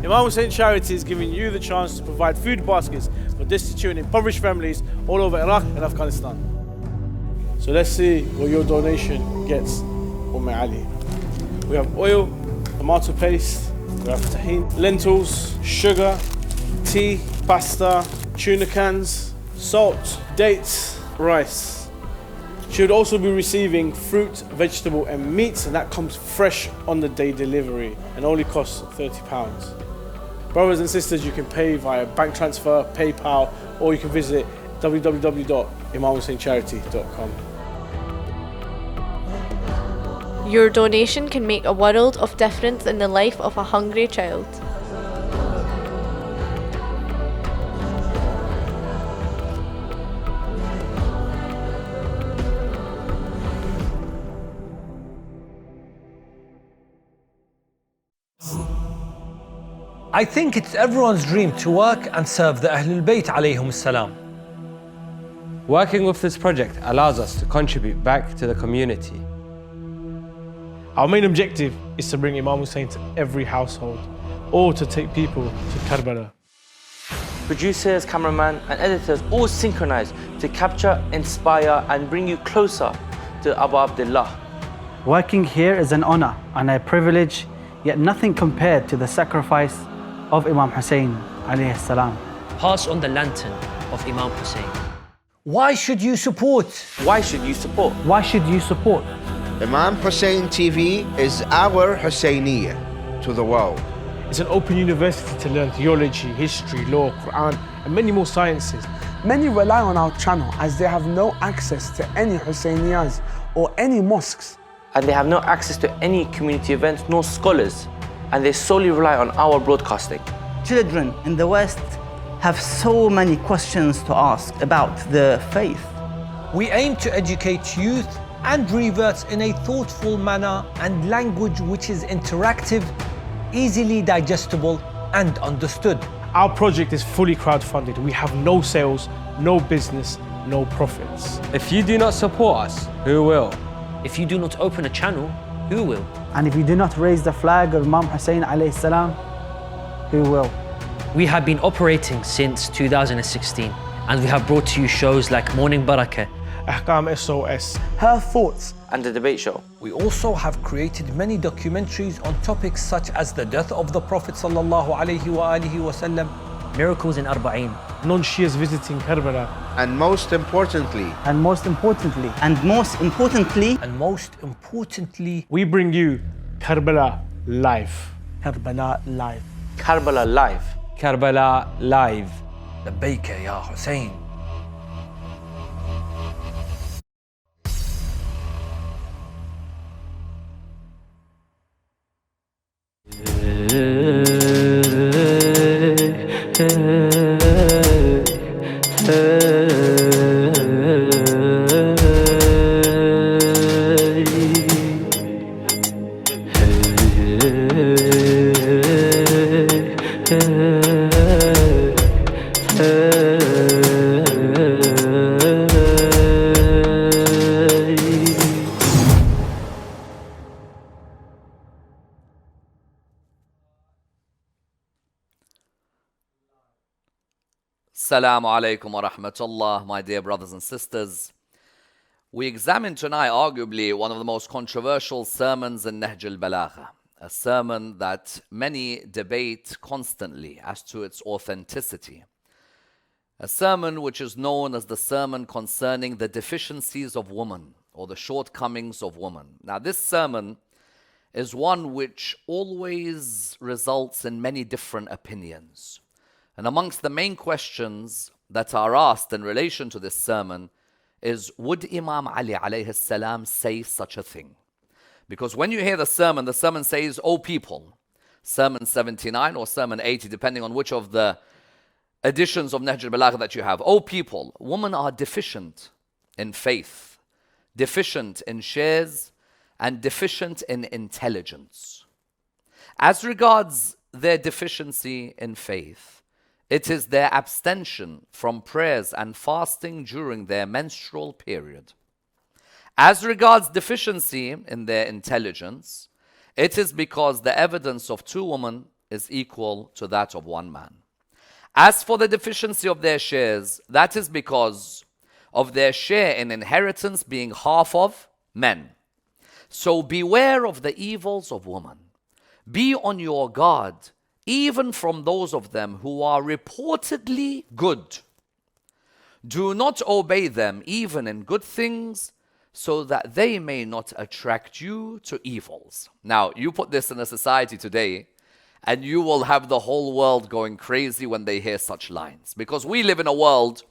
Imam Hussain Charity is giving you the chance to provide food baskets for destitute and impoverished families all over Iraq and Afghanistan. So let's see what your donation gets, Ali. We have oil, tomato paste, we have tahini, lentils, sugar, tea, pasta, tuna cans, salt, dates, rice. She would also be receiving fruit, vegetable and meat, and that comes fresh on the day delivery and only costs £30. Brothers and sisters, you can pay via bank transfer, PayPal, or you can visit www.imamhussaincharity.com. Your donation can make a world of difference in the life of a hungry child. I think it's everyone's dream to work and serve the Ahlul Bayt alayhum salam. Working with this project allows us to contribute back to the community. Our main objective is to bring Imam Hussain to every household, or to take people to Karbala. Producers, cameramen and editors all synchronize to capture, inspire and bring you closer to Abu Abdullah. Working here is an honor and a privilege, yet nothing compared to the sacrifice of Imam Hussain alayhi salam. Pass on the lantern of Imam Hussain. Why should you support? Why should you support? Why should you support? Imam Hussain TV is our Hussainiyya to the world. It's an open university to learn theology, history, law, Quran and many more sciences. Many rely on our channel as they have no access to any Hussainiyas or any mosques. And they have no access to any community events nor scholars, and they solely rely on our broadcasting. Children in the West have so many questions to ask about the faith. We aim to educate youth and reverts in a thoughtful manner and language which is interactive, easily digestible and understood. Our project is fully crowdfunded. We have no sales, no business, no profits. If you do not support us, who will? If you do not open a channel, who will? And if you do not raise the flag of Imam Hussain alayhi salam, who will? We have been operating since 2016 and we have brought to you shows like Morning Barakah, Ahkam SOS, Her Thoughts And the debate show. We also have created many documentaries on topics such as the death of the Prophet sallallahu alaihi wasallam, Miracles in Arba'een, non-Shias visiting Karbala, And most importantly, we bring you Karbala live. Karbala Live. Karbala Live. Karbala Live. Labbayka ya Hussein. Assalamu alaikum wa rahmatullah, my dear brothers and sisters. We examine tonight arguably one of the most controversial sermons in Nahjul Balagha, a sermon that many debate constantly as to its authenticity. A sermon which is known as the sermon concerning the deficiencies of woman or the shortcomings of woman. Now this sermon is one which always results in many different opinions. And amongst the main questions that are asked in relation to this sermon is, would Imam Ali alayhi salam say such a thing? Because when you hear the sermon says, O people, Sermon 79 or Sermon 80, depending on which of the editions of Nahjul Balagha that you have. O people, women are deficient in faith, deficient in shares, and deficient in intelligence. As regards their deficiency in faith, it is their abstention from prayers and fasting during their menstrual period. As regards deficiency in their intelligence, it is because the evidence of two women is equal to that of one man. As for the deficiency of their shares, that is because of their share in inheritance being half of men. So beware of the evils of woman. Be on your guard, even from those of them who are reportedly good. Do not obey them even in good things, so that they may not attract you to evils. Now, you put this in a society today, and you will have the whole world going crazy when they hear such lines. Because we live in a world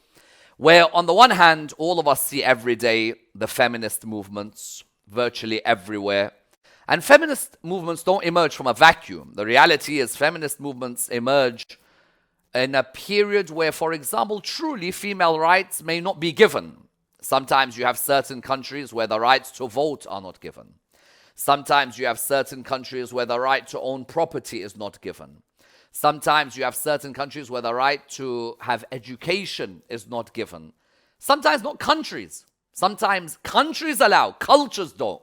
where, on the one hand, all of us see every day the feminist movements virtually everywhere. And feminist movements don't emerge from a vacuum. The reality is feminist movements emerge in a period where, for example, truly female rights may not be given. Sometimes you have certain countries where the rights to vote are not given. Sometimes you have certain countries where the right to own property is not given. Sometimes you have certain countries where the right to have education is not given. Sometimes not countries. Sometimes countries allow, cultures don't.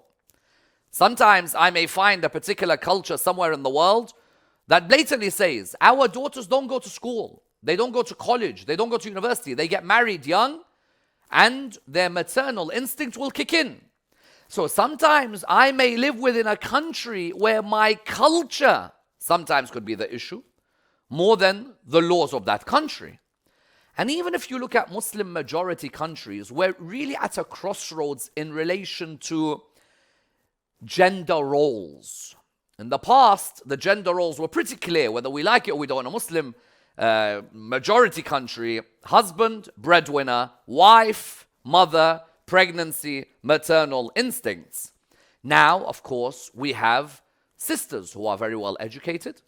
Sometimes I may find a particular culture somewhere in the world that blatantly says, our daughters don't go to school, they don't go to college, they don't go to university, they get married young, and their maternal instinct will kick in. So sometimes I may live within a country where my culture sometimes could be the issue, more than the laws of that country. And even if you look at Muslim majority countries, we're really at a crossroads in relation to gender roles. In the past, the gender roles were pretty clear, whether we like it or we don't. In a Muslim majority country, husband, breadwinner, wife, mother, pregnancy, maternal instincts. Now, of course, we have sisters who are very well educated,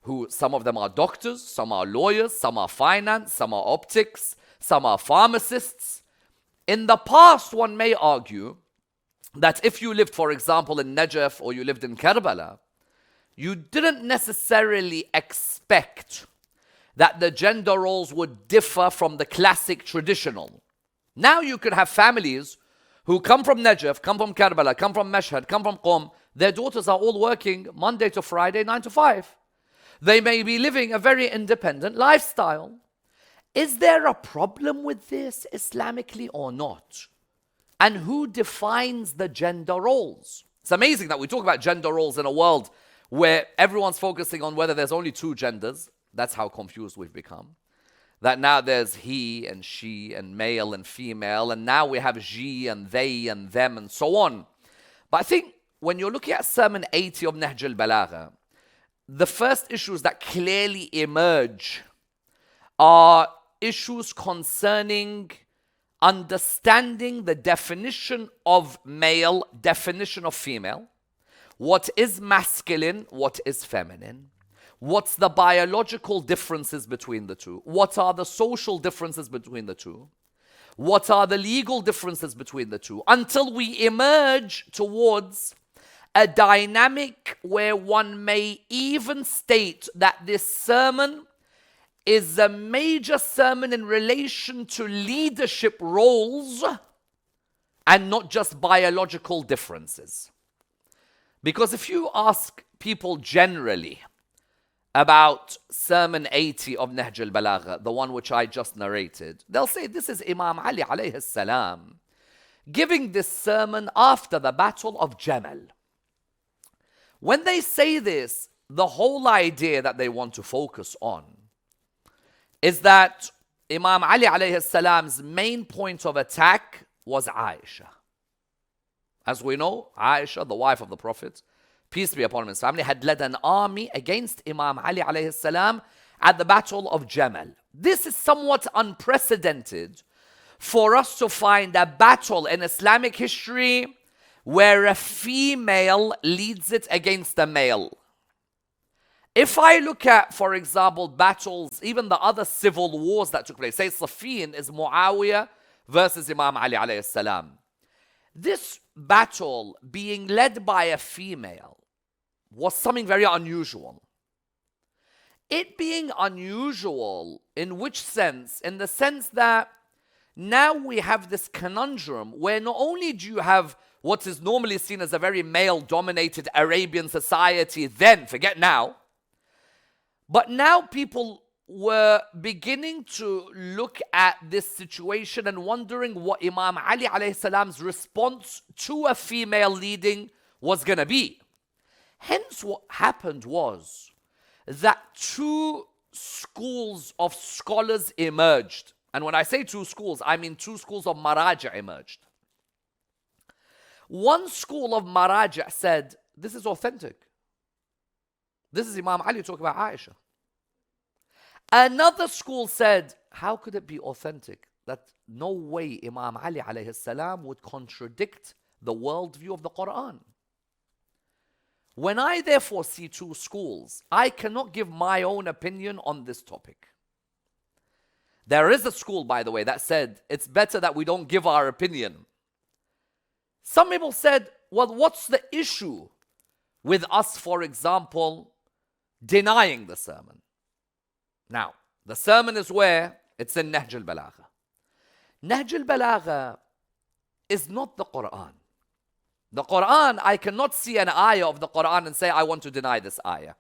who some of them are doctors, some are lawyers, some are finance, some are optics, some are pharmacists. In the past, one may argue that if you lived, for example, in Najaf or you lived in Karbala, you didn't necessarily expect that the gender roles would differ from the classic traditional. Now you could have families who come from Najaf, come from Karbala, come from Mashhad, come from Qom. Their daughters are all working Monday to Friday, 9 to 5. They may be living a very independent lifestyle. Is there a problem with this Islamically or not? And who defines the gender roles? It's amazing that we talk about gender roles in a world where everyone's focusing on whether there's only two genders. That's how confused we've become. That now there's he and she and male and female, and now we have she and they and them and so on. But I think when you're looking at Sermon 80 of Nahjul Balagha, the first issues that clearly emerge are issues concerning understanding the definition of male, definition of female, what is masculine, what is feminine, what's the biological differences between the two, what are the social differences between the two, what are the legal differences between the two, until we emerge towards a dynamic where one may even state that this sermon is a major sermon in relation to leadership roles and not just biological differences. Because if you ask people generally about Sermon 80 of Nahjul Balagha, the one which I just narrated, they'll say this is Imam Ali alayhi salam giving this sermon after the Battle of Jamal. When they say this, the whole idea that they want to focus on is that Imam Ali alayhi salam's main point of attack was Aisha. As we know, Aisha, the wife of the Prophet, peace be upon him and his family, had led an army against Imam Ali alayhi salam at the Battle of Jamal. This is somewhat unprecedented for us to find a battle in Islamic history where a female leads it against a male. If I look at, for example, battles, even the other civil wars that took place, say Siffin is Muawiyah versus Imam Ali alayhi salam. This battle being led by a female was something very unusual. It being unusual in which sense? In the sense that now we have this conundrum where not only do you have what is normally seen as a very male-dominated Arabian society then, forget now, But now people were beginning to look at this situation and wondering what Imam Ali alayhi salam's response to a female leading was going to be. Hence, what happened was that two schools of scholars emerged. And when I say two schools, I mean two schools of maraja emerged. One school of maraja said, this is authentic. This is Imam Ali talking about Aisha. Another school said, how could it be authentic? That no way Imam Ali alayhi salam would contradict the worldview of the Quran. When I therefore see two schools, I cannot give my own opinion on this topic. There is a school, by the way, that said it's better that we don't give our opinion. Some people said, well, what's the issue with us, for example, denying the sermon? Now, the sermon is where? It's in Nahjul Balagha. Nahjul Balagha is not the Quran. The Quran, I cannot see an ayah of the Quran and say, I want to deny this ayah.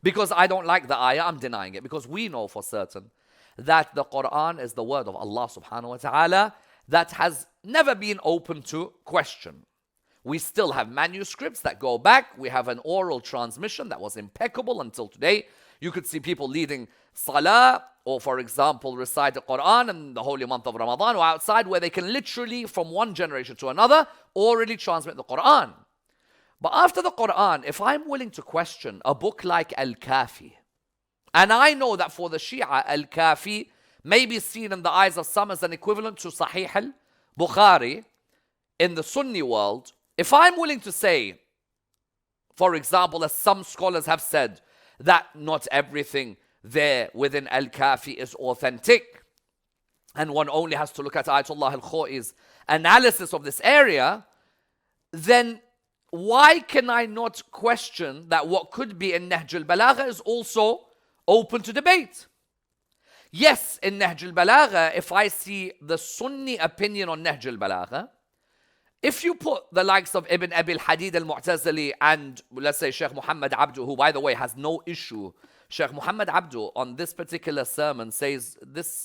Because I don't like the ayah, I'm denying it. Because we know for certain that the Quran is the word of Allah subhanahu wa ta'ala that has never been open to question. We still have manuscripts that go back. We have an oral transmission that was impeccable until today. You could see people leading salah or, for example, recite the Quran in the holy month of Ramadan or outside where they can literally, from one generation to another, orally transmit the Quran. But after the Quran, if I'm willing to question a book like Al-Kafi, and I know that for the Shia, Al-Kafi may be seen in the eyes of some as an equivalent to Sahih al-Bukhari in the Sunni world, if I'm willing to say, for example, as some scholars have said, that not everything there within Al-Kafi is authentic, and one only has to look at Ayatollah al-Khoi's analysis of this area, then why can I not question that what could be in Nahjul Balagha is also open to debate? Yes, in Nahjul Balagha, if I see the Sunni opinion on Nahjul Balagha, if you put the likes of Ibn Abi al-Hadid al-Mu'tazili and, let's say, Sheikh Muhammad Abdu, who, by the way, has no issue. Sheikh Muhammad Abdu, on this particular sermon, says,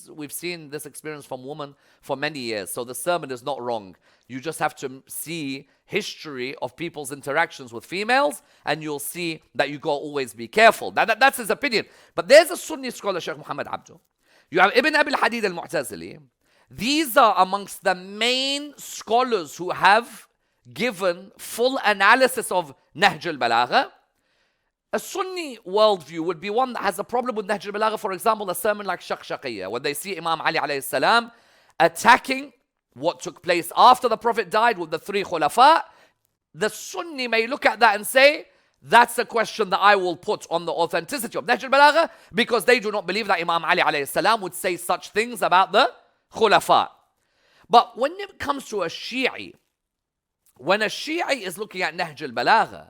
we've seen this experience from women for many years, so the sermon is not wrong. You just have to see history of people's interactions with females, and you'll see that you got to always be careful. That's his opinion. But there's a Sunni scholar, Sheikh Muhammad Abdu. You have Ibn Abi al-Hadid al-Mu'tazili. These are amongst the main scholars who have given full analysis of Nahjul Balagha. A Sunni worldview would be one that has a problem with Nahjul Balagha, for example, a sermon like Shaqshaqiyya, when they see Imam Ali alayhi salam attacking what took place after the Prophet died with the three khulafa. The Sunni may look at that and say, that's a question that I will put on the authenticity of Nahjul Balagha, because they do not believe that Imam Ali alayhi salam would say such things about the khulafa. But when it comes to a Shi'i, when a Shi'i is looking at Nahjul Balagha,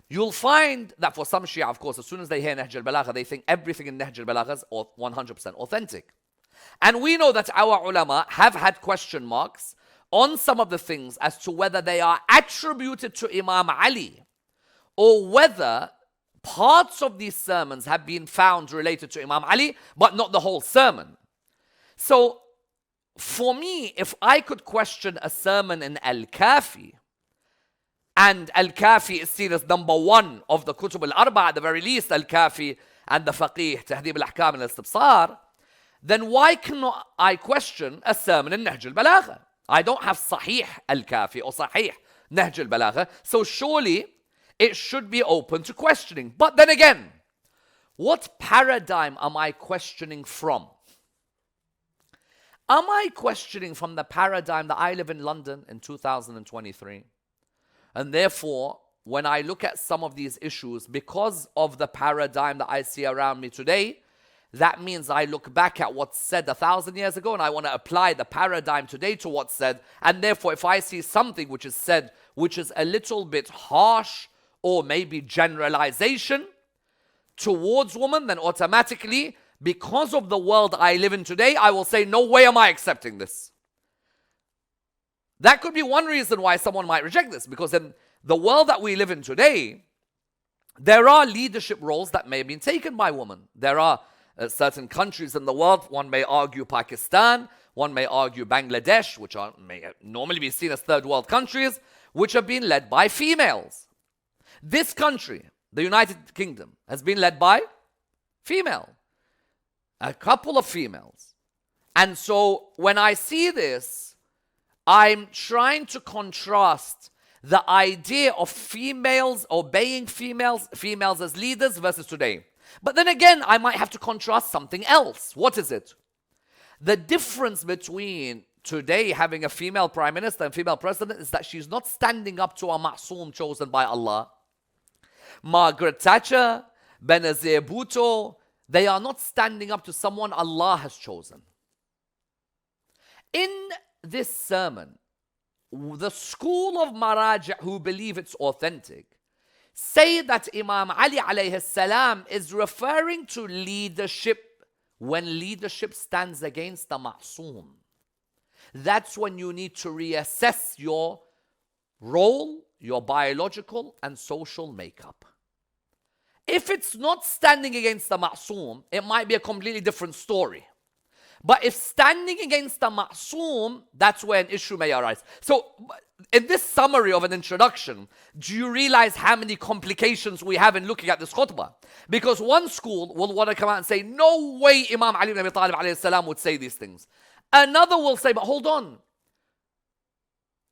you'll find that for some Shia, of course, as soon as they hear Nahjul Balagha, they think everything in Nahjul Balagha is 100% authentic. And we know that our ulama have had question marks on some of the things as to whether they are attributed to Imam Ali or whether parts of these sermons have been found related to Imam Ali, but not the whole sermon. So, for me, if I could question a sermon in Al-Kafi, and Al-Kafi is seen as number one of the Kutub al-Arba, at the very least, Al-Kafi and the Faqih, Tahdib al-Ahkam and al-Istibsar, then why cannot I question a sermon in Nahjul Balagha? I don't have Sahih Al-Kafi or Sahih Nahjul Balagha, so surely it should be open to questioning. But then again, what paradigm am I questioning from? Am I questioning from the paradigm that I live in London in 2023? And therefore, when I look at some of these issues, because of the paradigm that I see around me today, that means I look back at what's said 1,000 years ago and I want to apply the paradigm today to what's said. And therefore, if I see something which is said, which is a little bit harsh or maybe generalization towards women, then automatically, because of the world I live in today, I will say, no way am I accepting this. That could be one reason why someone might reject this, because in the world that we live in today, There are leadership roles that may have been taken by women. There are certain countries in the world, one may argue Pakistan, one may argue Bangladesh, which may normally be seen as third world countries, which have been led by females. This country, the United Kingdom, has been led by female. A couple of females. And so when I see this, I'm trying to contrast the idea of females obeying females as leaders versus today. But then again, I might have to contrast something else. What is it? The difference between today having a female prime minister and female president is that she's not standing up to a ma'soom chosen by Allah. Margaret Thatcher, Benazir Bhutto, they are not standing up to someone Allah has chosen. In this sermon, the school of Maraji' who believe it's authentic say that Imam Ali alayhi salam is referring to leadership when leadership stands against the ma'soom. That's when you need to reassess your role, your biological and social makeup. If it's not standing against the ma'soom, it might be a completely different story. But if standing against the ma'soom, that's where an issue may arise. So, in this summary of an introduction, do you realize how many complications we have in looking at this khutbah? Because one school will want to come out and say, no way Imam Ali ibn Abi Talib alayhi salam would say these things. Another will say, but hold on.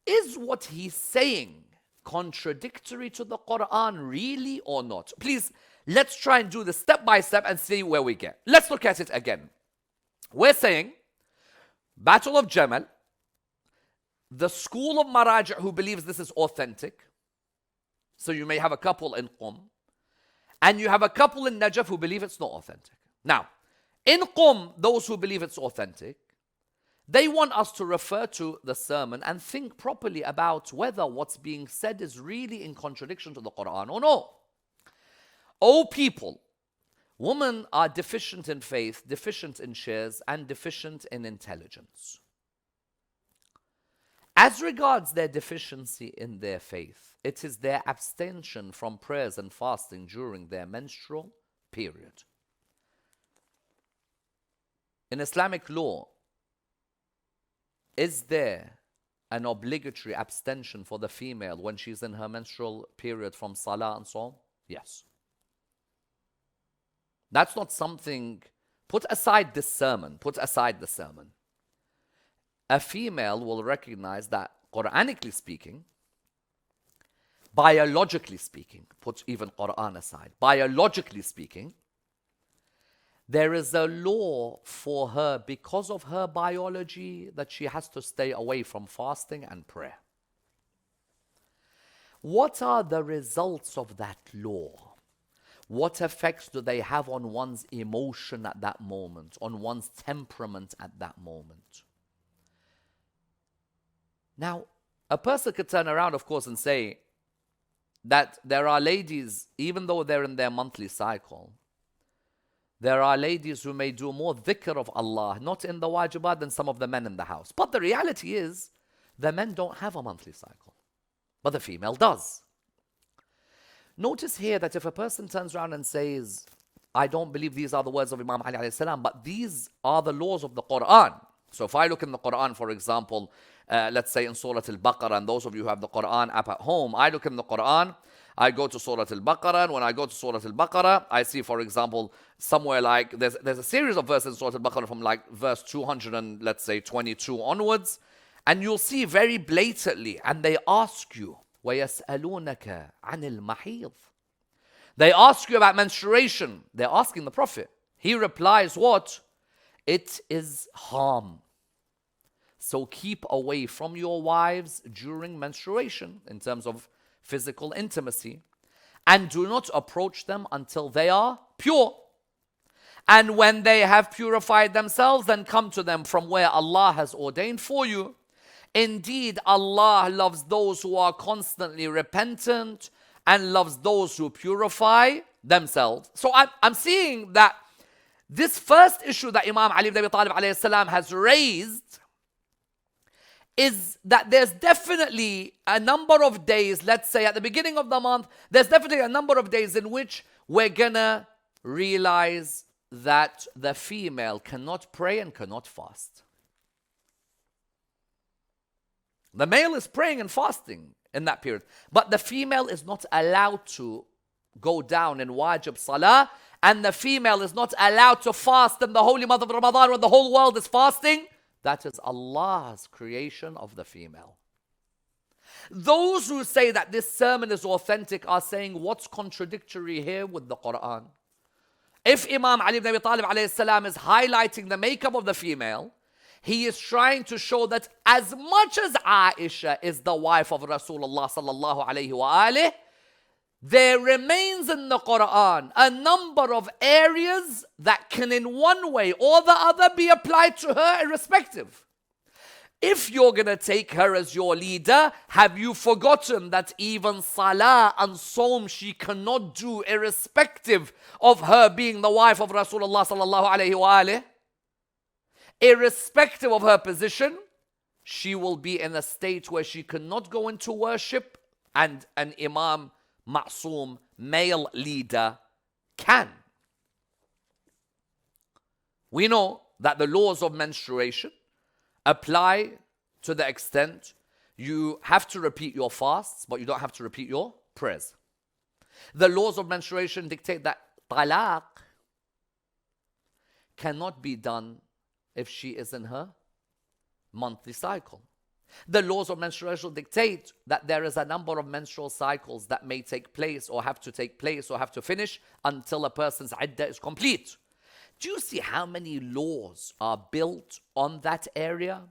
Is what he's saying contradictory to the Quran really or not? Please, let's try and do this step by step and see where we get. Let's look at it again. We're saying, Battle of Jamal, the school of Maraji' who believes this is authentic. So you may have a couple in Qum, and you have a couple in Najaf who believe it's not authentic. Now, in Qum, those who believe it's authentic, they want us to refer to the sermon and think properly about whether what's being said is really in contradiction to the Quran or no. O people, women are deficient in faith, deficient in shares, and deficient in intelligence. As regards their deficiency in their faith, it is their abstention from prayers and fasting during their menstrual period. In Islamic law, is there an obligatory abstention for the female when she's in her menstrual period from salah and so on? Yes. That's not something, put aside this sermon, put aside the sermon. A female will recognize that, Quranically speaking, biologically speaking, put even Quran aside, biologically speaking, there is a law for her because of her biology that she has to stay away from fasting and prayer. What are the results of that law? What effects do they have on one's emotion at that moment, on one's temperament at that moment? Now, a person could turn around, of course, and say that there are ladies, even though they're in their monthly cycle, there are ladies who may do more dhikr of Allah, not in the wajibat, than some of the men in the house. But the reality is, the men don't have a monthly cycle, but the female does. Notice here that if a person turns around and says, I don't believe these are the words of Imam Ali alayhi salam, but these are the laws of the Quran. So if I look in the Quran, for example, let's say in Surah Al-Baqarah, and those of you who have the Quran app at home, I look in the Quran, I go to Surah Al-Baqarah, and when I go to Surah Al-Baqarah, I see, for example, somewhere like, there's a series of verses in Surah Al-Baqarah from like verse 200 and let's say 22 onwards, and you'll see very blatantly, and they ask you, وَيَسْأَلُونَكَ عَنِ الْمَحِيضِ. They ask you about menstruation. They're asking the Prophet. He replies, what? It is harm. So keep away from your wives during menstruation in terms of physical intimacy, and do not approach them until they are pure. And when they have purified themselves, then come to them from where Allah has ordained for you. Indeed, Allah loves those who are constantly repentant and loves those who purify themselves. So I'm seeing that this first issue that Imam Ali ibn Abi Talib alayhi salam has raised is that there's definitely a number of days, let's say at the beginning of the month, there's definitely a number of days in which we're gonna realize that the female cannot pray and cannot fast. The male is praying and fasting in that period, but the female is not allowed to go down in wajib salah, and the female is not allowed to fast in the holy month of Ramadan when the whole world is fasting. That is Allah's creation of the female. Those who say that this sermon is authentic are saying, what's contradictory here with the Quran? If Imam Ali ibn Abi Talib alayhi salam is highlighting the makeup of the female, he is trying to show that as much as Aisha is the wife of Rasulullah sallallahu alayhi wa alih, there remains in the Quran a number of areas that can in one way or the other be applied to her irrespective. If you're going to take her as your leader, have you forgotten that even Salah and Sawm she cannot do irrespective of her being the wife of Rasulullah sallallahu alayhi wa alih? Irrespective of her position, she will be in a state where she cannot go into worship, and an Imam Ma'soom, male leader, can. We know that the laws of menstruation apply to the extent you have to repeat your fasts, but you don't have to repeat your prayers. The laws of menstruation dictate that talaq cannot be done if she is in her monthly cycle. The laws of menstruation dictate that there is a number of menstrual cycles that may take place or have to take place or have to finish until a person's iddah is complete. Do you see how many laws are built on that area?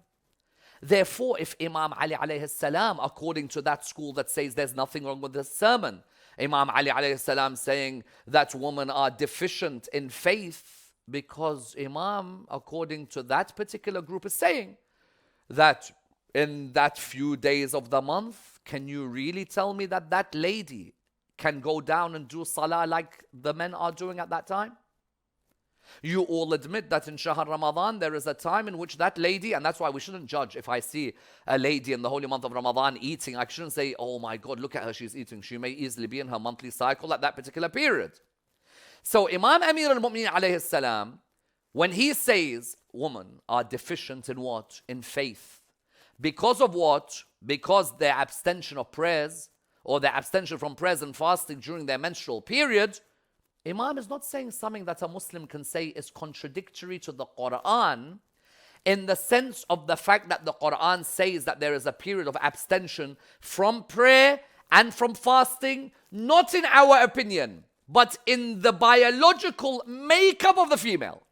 Therefore, if Imam Ali alayhi salam, according to that school that says there's nothing wrong with this sermon, Imam Ali alayhi salam saying that women are deficient in faith because Imam, according to that particular group, is saying that in that few days of the month, can you really tell me that that lady can go down and do salah like the men are doing at that time? You all admit that in Shahr Ramadan there is a time in which that lady, and that's why we shouldn't judge. If I see a lady in the holy month of Ramadan eating, I shouldn't say, oh my God, look at her, she's eating. She may easily be in her monthly cycle at that particular period. So Imam Amir al-Mu'mineen alayhi salam, when he says women are deficient in what? In faith. Because of what? Because their abstention of prayers or their abstention from prayers and fasting during their menstrual period, Imam is not saying something that a Muslim can say is contradictory to the Quran in the sense of the fact that the Quran says that there is a period of abstention from prayer and from fasting, not in our opinion, but in the biological makeup of the female.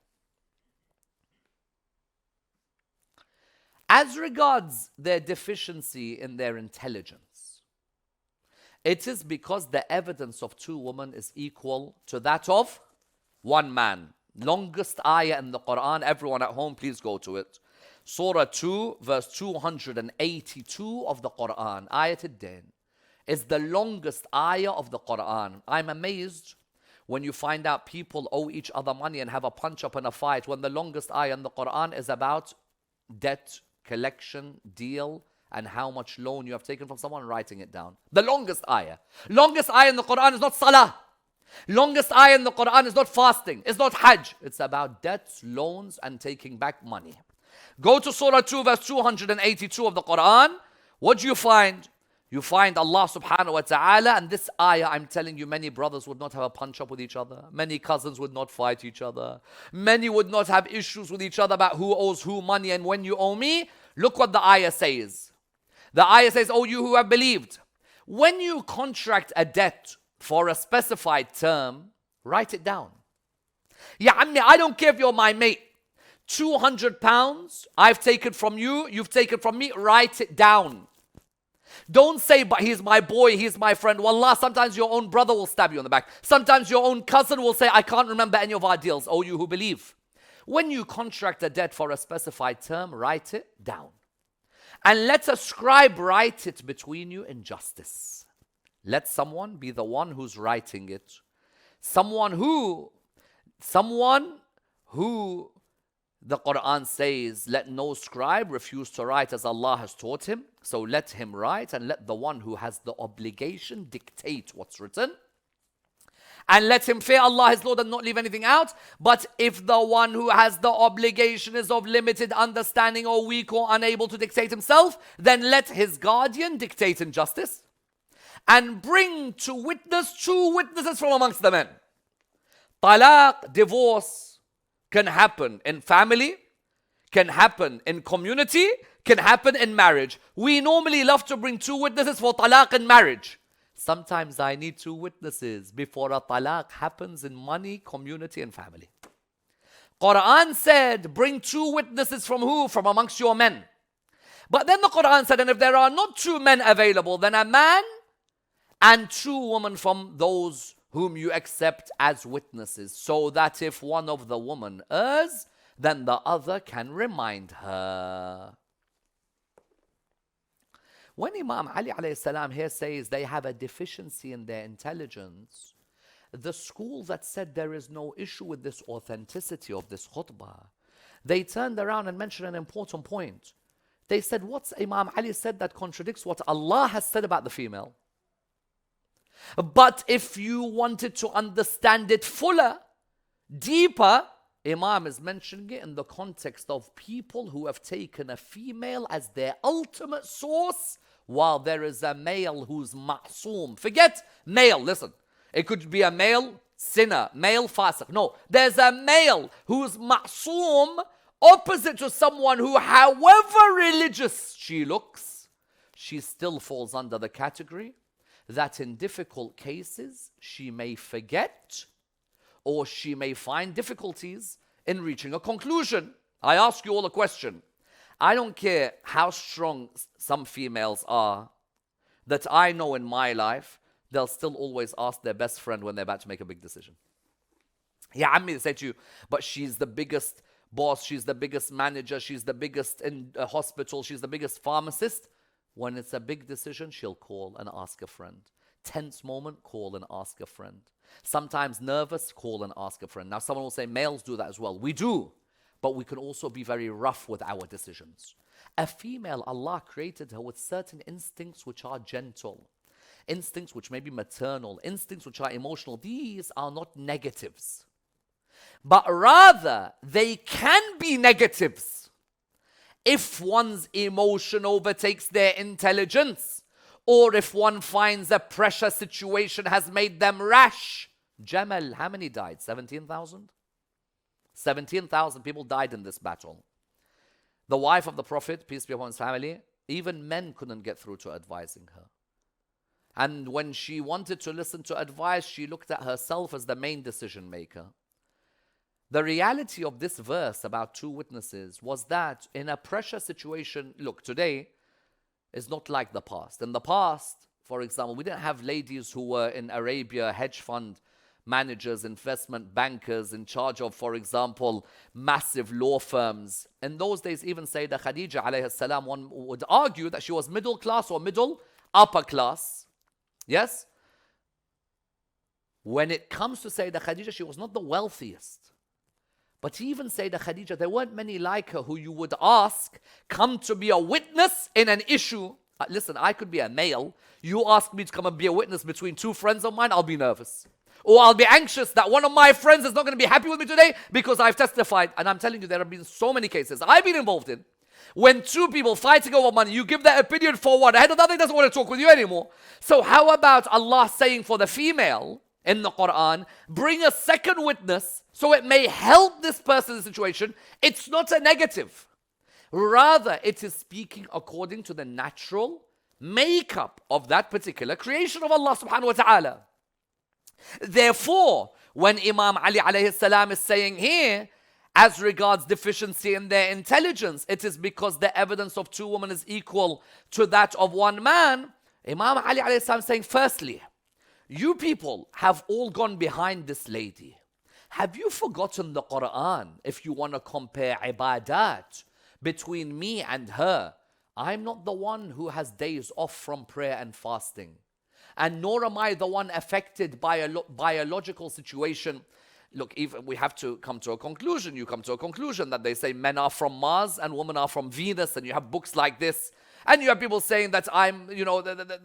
As regards their deficiency in their intelligence, it is because the evidence of two women is equal to that of one man. Longest ayah in the Quran, everyone at home, please go to it. Surah 2, verse 282 of the Quran, Ayat al-Din, is the longest ayah of the Quran. I'm amazed when you find out people owe each other money and have a punch-up and a fight when the longest ayah in the Quran is about debt collection, deal, and how much loan you have taken from someone, writing it down. The longest ayah. Longest ayah in the Quran is not salah. Longest ayah in the Quran is not fasting. It's not hajj. It's about debts, loans, and taking back money. Go to Surah 2, verse 282 of the Quran. What do you find? You find Allah subhanahu wa ta'ala, and this ayah, I'm telling you, many brothers would not have a punch-up with each other. Many cousins would not fight each other. Many would not have issues with each other about who owes who money and when you owe me. Look what the ayah says. The ayah says, "O you who have believed, when you contract a debt for a specified term, write it down. Ya ammi, I don't care if you're my mate. 200 pounds, I've taken from you, you've taken from me, write it down. Don't say, but he's my boy, he's my friend. Wallah, sometimes your own brother will stab you in the back. Sometimes your own cousin will say, I can't remember any of our deals. Oh, you who believe. When you contract a debt for a specified term, write it down. And let a scribe write it between you in justice. Let someone be the one who's writing it. Someone who the Quran says, let no scribe refuse to write as Allah has taught him. So let him write, and let the one who has the obligation dictate what's written. And let him fear Allah his Lord and not leave anything out. But if the one who has the obligation is of limited understanding or weak or unable to dictate himself, then let his guardian dictate in justice and bring to witness 2 witnesses from amongst the men. Talaq, divorce, can happen in family, can happen in community, can happen in marriage. We normally love to bring 2 witnesses for talaq in marriage. Sometimes I need 2 witnesses before a talaq happens in money, community, and family. Quran said, bring 2 witnesses from who? From amongst your men. But then the Quran said, and if there are not 2 men available, then a man and 2 women from those whom you accept as witnesses, so that if one of the women errs, then the other can remind her. When Imam Ali alayhi salam here says they have a deficiency in their intelligence, the school that said there is no issue with this authenticity of this khutbah, they turned around and mentioned an important point. They said, what's Imam Ali said that contradicts what Allah has said about the female? But if you wanted to understand it fuller, deeper, Imam is mentioning it in the context of people who have taken a female as their ultimate source, while there is a male who's ma'soom. Forget male, listen. It could be a male sinner, male fasiq. No, there's a male who's ma'soom, opposite to someone who, however religious she looks, she still falls under the category that in difficult cases she may forget or she may find difficulties in reaching a conclusion. I ask you all a question. I don't care how strong some females are that I know in my life, they'll still always ask their best friend when they're about to make a big decision. Yeah, Ammi, they say to you, but she's the biggest boss, she's the biggest manager, she's the biggest in a hospital, she's the biggest pharmacist. When it's a big decision, she'll call and ask a friend. Tense moment, call and ask a friend. Sometimes nervous, call and ask a friend. Now someone will say males do that as well. We do, but we can also be very rough with our decisions. A female, Allah created her with certain instincts which are gentle. Instincts which may be maternal. Instincts which are emotional. These are not negatives. But rather, they can be negatives if one's emotion overtakes their intelligence, or if one finds a pressure situation has made them rash. Jamal, how many died? 17,000? 17,000 people died in this battle. The wife of the Prophet, peace be upon his family, even men couldn't get through to advising her. And when she wanted to listen to advice, she looked at herself as the main decision maker. The reality of this verse about 2 witnesses was that in a pressure situation, look, today is not like the past. In the past, for example, we didn't have ladies who were in Arabia, hedge fund managers, investment bankers in charge of, for example, massive law firms. In those days, even Sayyidah Khadija alayhi salam, one would argue that she was middle class or middle upper class. Yes? When it comes to Sayyidah Khadija, she was not the wealthiest. But even Sayyidah Khadija, there weren't many like her who you would ask, come to be a witness in an issue. Listen, I could be a male. You ask me to come and be a witness between 2 friends of mine, I'll be nervous. Or I'll be anxious that one of my friends is not going to be happy with me today because I've testified. And I'm telling you, there have been so many cases I've been involved in. When 2 people fighting over money, you give their opinion for one. Ahead of that, they doesn't want to talk with you anymore. So how about Allah saying for the female in the Quran, bring a second witness so it may help this person's situation? It's not a negative. Rather, it is speaking according to the natural makeup of that particular creation of Allah subhanahu wa ta'ala. Therefore, when Imam Ali alayhi salam is saying here, as regards deficiency in their intelligence, it is because the evidence of 2 women is equal to that of 1 man. Imam Ali alayhi salam is saying, firstly, you people have all gone behind this lady. Have you forgotten the Quran? If you want to compare ibadat between me and her, I'm not the one who has days off from prayer and fasting. And nor am I the one affected by a biological situation look, even we have to come to a conclusion. You come to a conclusion that they say men are from Mars and women are from Venus, and you have books like this. And you have people saying that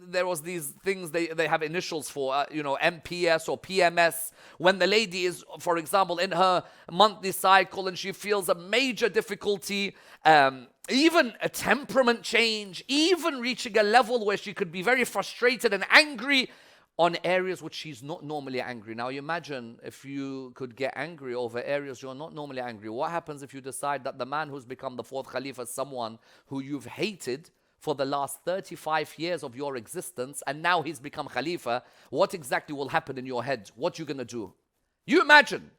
there was these things they have initials for, MPS or PMS. When the lady is, for example, in her monthly cycle and she feels a major difficulty, even a temperament change, even reaching a level where she could be very frustrated and angry on areas which she's not normally angry. Now, you imagine if you could get angry over areas you're not normally angry. What happens if you decide that the man who's become the fourth Khalifa is someone who you've hated for the last 35 years of your existence, and now he's become Khalifa? What exactly will happen in your head? What you going to do? You imagine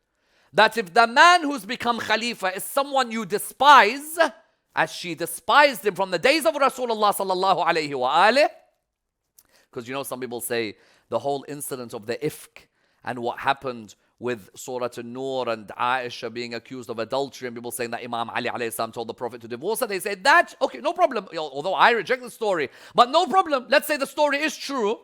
that if the man who's become Khalifa is someone you despise, as she despised him from the days of Rasulullah sallallahu alayhi wa alih, because some people say the whole incident of the ifk and what happened with Surah An-Nur and Aisha being accused of adultery, and people saying that Imam Ali alayhi salam told the Prophet to divorce her. They say that, okay, no problem. Although I reject the story, but no problem. Let's say the story is true.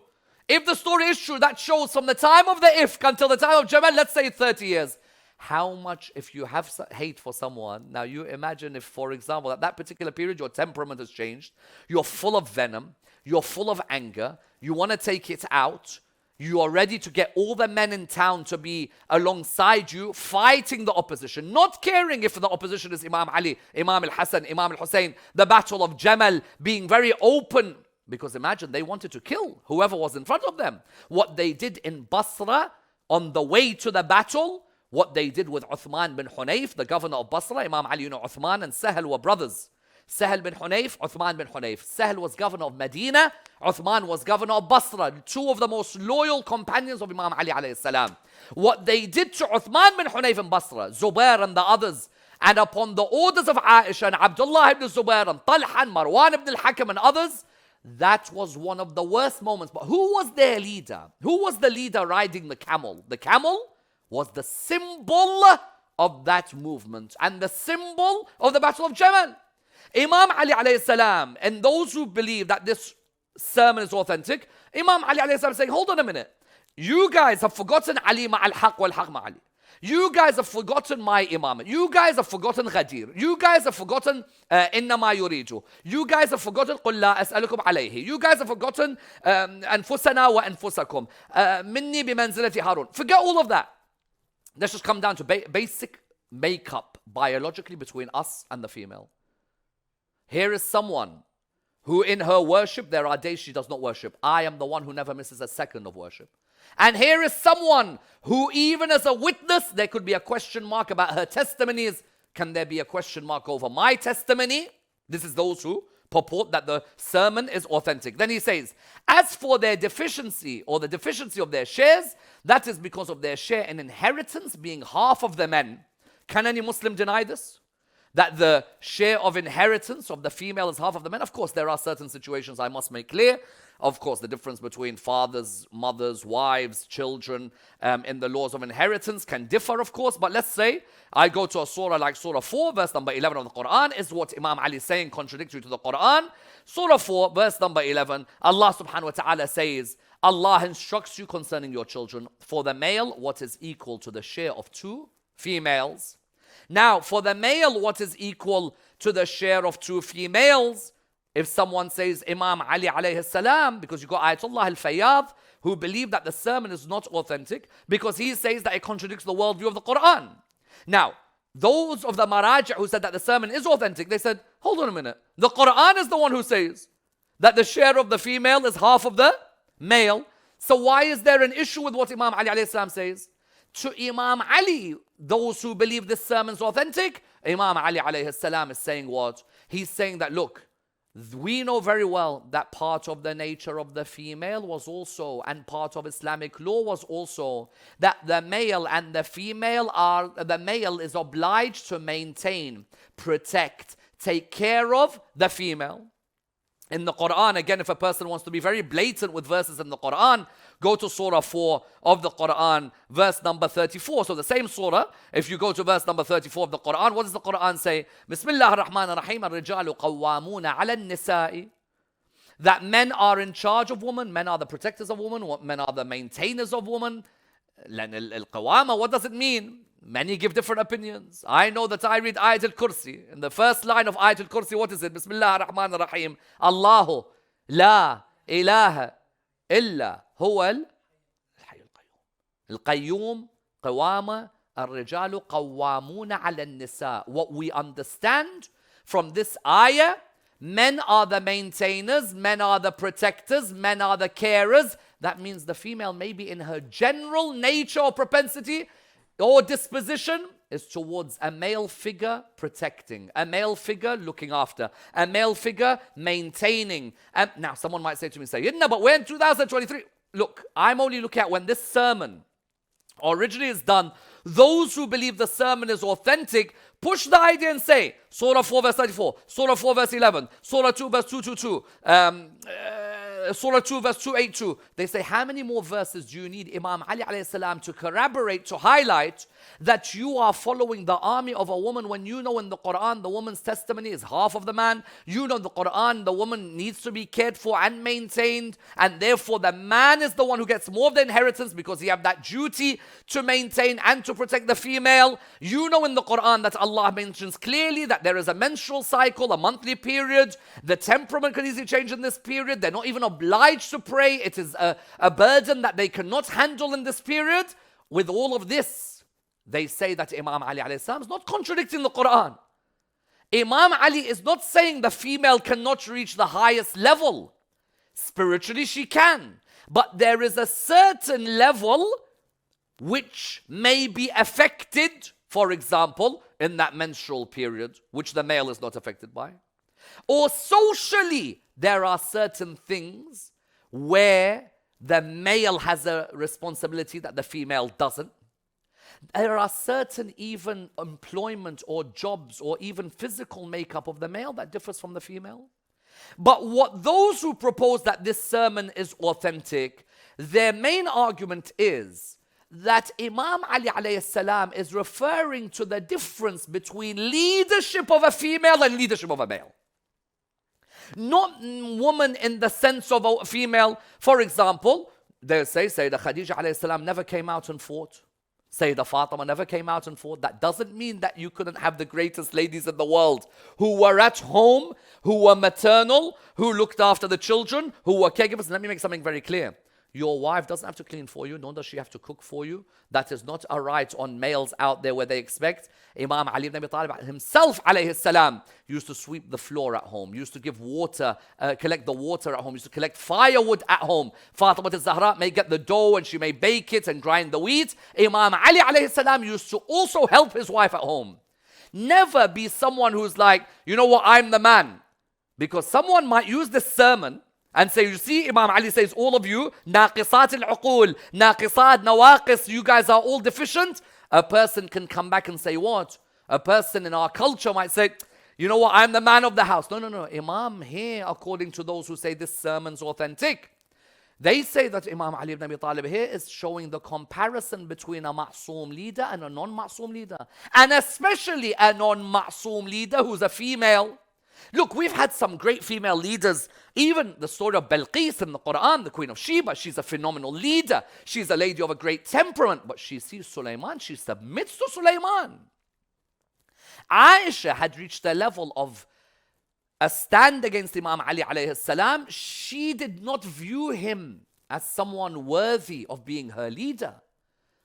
If the story is true, that shows from the time of the ifk until the time of Jamal, let's say 30 years. How much, if you have hate for someone, now you imagine if, for example, at that particular period, your temperament has changed, you're full of venom, you're full of anger, you want to take it out, you are ready to get all the men in town to be alongside you, fighting the opposition, not caring if the opposition is Imam Ali, Imam al-Hassan, Imam al-Hussein, the battle of Jamal, being very open. Because imagine, they wanted to kill whoever was in front of them. What they did in Basra, on the way to the battle, what they did with Uthman bin Hunayf, the governor of Basra. Imam Ali, Uthman and Sahel were brothers. Sahel bin Hunayf, Uthman bin Hunayf. Sahel was governor of Medina, Uthman was governor of Basra. Two of the most loyal companions of Imam Ali alayhi salam. What they did to Uthman bin Hunayf in Basra, Zubair and the others, and upon the orders of Aisha and Abdullah ibn Zubair and Talha and Marwan ibn al-Hakam and others, that was one of the worst moments. But who was their leader? Who was the leader riding the camel? The camel was the symbol of that movement and the symbol of the Battle of Jamal. Imam Ali alayhi salam, and those who believe that this sermon is authentic, Imam Ali alayhi salam is saying, hold on a minute. You guys have forgotten Ali ma'al haq wal haq ma'ali. You guys have forgotten my imam. You guys have forgotten Ghadir. You guys have forgotten Inna ma yuridu. You guys have forgotten Qul la as'alukum alayhi. You guys have forgotten Anfusana wa Anfusakum. Minni bimanzilati Harun. Forget all of that. Let's just come down to basic makeup biologically between us and the female. Here is someone who in her worship, there are days she does not worship. I am the one who never misses a second of worship. And here is someone who even as a witness, there could be a question mark about her testimonies. Can there be a question mark over my testimony? This is those who purport that the sermon is authentic. Then he says, as for their deficiency or the deficiency of their shares, that is because of their share in inheritance being half of the men. Can any Muslim deny this? That the share of inheritance of the female is half of the men? Of course, there are certain situations I must make clear. Of course, the difference between fathers, mothers, wives, children in the laws of inheritance can differ, of course. But let's say I go to a surah like Surah 4, verse number 11 of the Quran, is what Imam Ali is saying contradictory to the Quran. Surah 4, verse number 11, Allah subhanahu wa ta'ala says, Allah instructs you concerning your children, for the male, what is equal to the share of two females. Now, for the male, what is equal to the share of two females? If someone says Imam Ali alayhi salam, because you got Ayatollah al-Fayyad, who believe that the sermon is not authentic, because he says that it contradicts the worldview of the Quran. Now, those of the Maraji' who said that the sermon is authentic, they said, hold on a minute. The Quran is the one who says that the share of the female is half of the male. So why is there an issue with what Imam Ali alayhi salam says? To Imam Ali, those who believe this sermon is authentic, Imam Ali alayhi salam is saying what? He's saying that, look, we know very well that part of the nature of the female was also, and part of Islamic law was also, that the male and the female are, the male is obliged to maintain, protect, take care of the female. In the Quran, again, if a person wants to be very blatant with verses in the Quran, go to Surah 4 of the Quran, verse number 34. So the same surah, if you go to verse number 34 of the Quran, what does the Quran say? Bismillah ar-Rahman ar-Rahim, ar-Rijalu qawwamuna ala an-nisa'i. That men are in charge of women, men are the protectors of women, men are the maintainers of women. لأن القوامة, what does it mean? Many give different opinions. I know that I read Ayat al-Kursi. In the first line of Ayat al-Kursi, what is it? Bismillah ar-Rahman ar-Rahim. Allahu la ilaha illa huwa al-Hayy al-Qayyum. Al-Qayyum, Qawama, al-Rijalu qawwamuna ala al-Nisa. What we understand from this ayah, men are the maintainers, men are the protectors, men are the carers. That means the female, maybe in her general nature or propensity or disposition, is towards a male figure protecting, a male figure looking after, a male figure maintaining. And now someone might say to me, no, but we're in 2023. Look, I'm only looking at when this sermon originally is done. Those who believe the sermon is authentic push the idea and say, Surah 4 verse 34, Surah 4 verse 11, Surah 2 verse 222, Surah 2 verse 282. They say, how many more verses do you need, Imam Ali alayhi salam, to corroborate, to highlight that you are following the army of a woman, when you know in the Quran the woman's testimony is half of the man? You know in the Quran the woman needs to be cared for and maintained, and therefore the man is the one who gets more of the inheritance because he have that duty to maintain and to protect the female. You know in the Quran that Allah mentions clearly that there is a menstrual cycle, a monthly period. The temperament can easily change in this period. They're not even obliged to pray. It is a burden that they cannot handle in this period. With all of this, they say that Imam Ali alayhi salam is not contradicting the Quran. Imam Ali is not saying the female cannot reach the highest level. Spiritually she can. But there is a certain level which may be affected, for example, in that menstrual period, which the male is not affected by. Or socially, there are certain things where the male has a responsibility that the female doesn't. There are certain even employment or jobs or even physical makeup of the male that differs from the female. But what those who propose that this sermon is authentic, their main argument is that Imam Ali alayhi salam is referring to the difference between leadership of a female and leadership of a male. Not woman in the sense of a female. For example, they say Sayyidah Khadija alayhi salam never came out and fought. Sayyidah Fatima never came out and fought. That doesn't mean that you couldn't have the greatest ladies in the world who were at home, who were maternal, who looked after the children, who were caregivers. And let me make something very clear. Your wife doesn't have to clean for you, nor does she have to cook for you. That is not a right on males out there where they expect. Imam Ali ibn Abi Talib himself, alayhi salam, used to sweep the floor at home, used to give water, collect the water at home, used to collect firewood at home. Fatima al-Zahra may get the dough and she may bake it and grind the wheat. Imam Ali alayhi salam used to also help his wife at home. Never be someone who's like, you know what, I'm the man. Because someone might use this sermon and say, you see, Imam Ali says, all of you, naqisat al-uqul, naqisat, nawaqis, you guys are all deficient. A person can come back and say what? A person in our culture might say, you know what, I'm the man of the house. No. Imam here, according to those who say this sermon's authentic, they say that Imam Ali ibn Abi Talib here is showing the comparison between a ma'soom leader and a non-ma'soom leader. And especially a non-ma'soom leader who's a female. Look, we've had some great female leaders. Even the story of Balqis in the Quran, the Queen of Sheba, she's a phenomenal leader. She's a lady of a great temperament. But she sees Sulaiman, she submits to Sulaiman. Aisha had reached the level of a stand against Imam Ali alayhi salam. She did not view him as someone worthy of being her leader.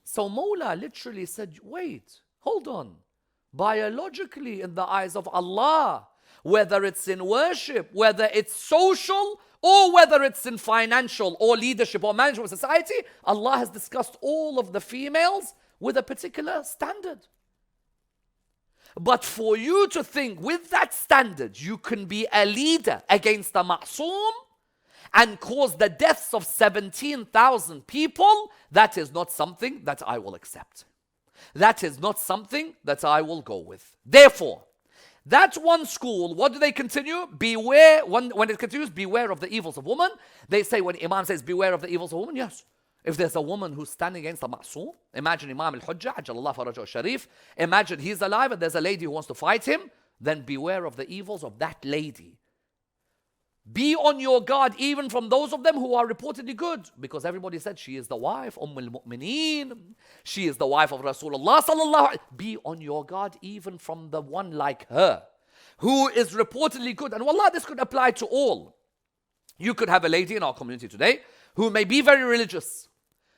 So Mawla literally said, wait, hold on. Biologically, in the eyes of Allah, whether it's in worship, whether it's social, or whether it's in financial or leadership or management of society, Allah has discussed all of the females with a particular standard. But for you to think with that standard, you can be a leader against a ma'soom and cause the deaths of 17,000 people, that is not something that I will accept. That is not something that I will go with. Therefore, that one school, what do they continue? Beware, when it continues, beware of the evils of woman. They say when Imam says beware of the evils of woman, yes. If there's a woman who's standing against a ma'soom, imagine Imam al-Hujjah, Ajjalallah Farajahu Sharif, imagine he's alive and there's a lady who wants to fight him, then beware of the evils of that lady. Be on your guard even from those of them who are reportedly good. Because everybody said she is the wife, al-Mu'mineen. She is the wife of Rasulullah sallallahu alaihi. Be on your guard even from the one like her, who is reportedly good. And wallah, this could apply to all. You could have a lady in our community today who may be very religious,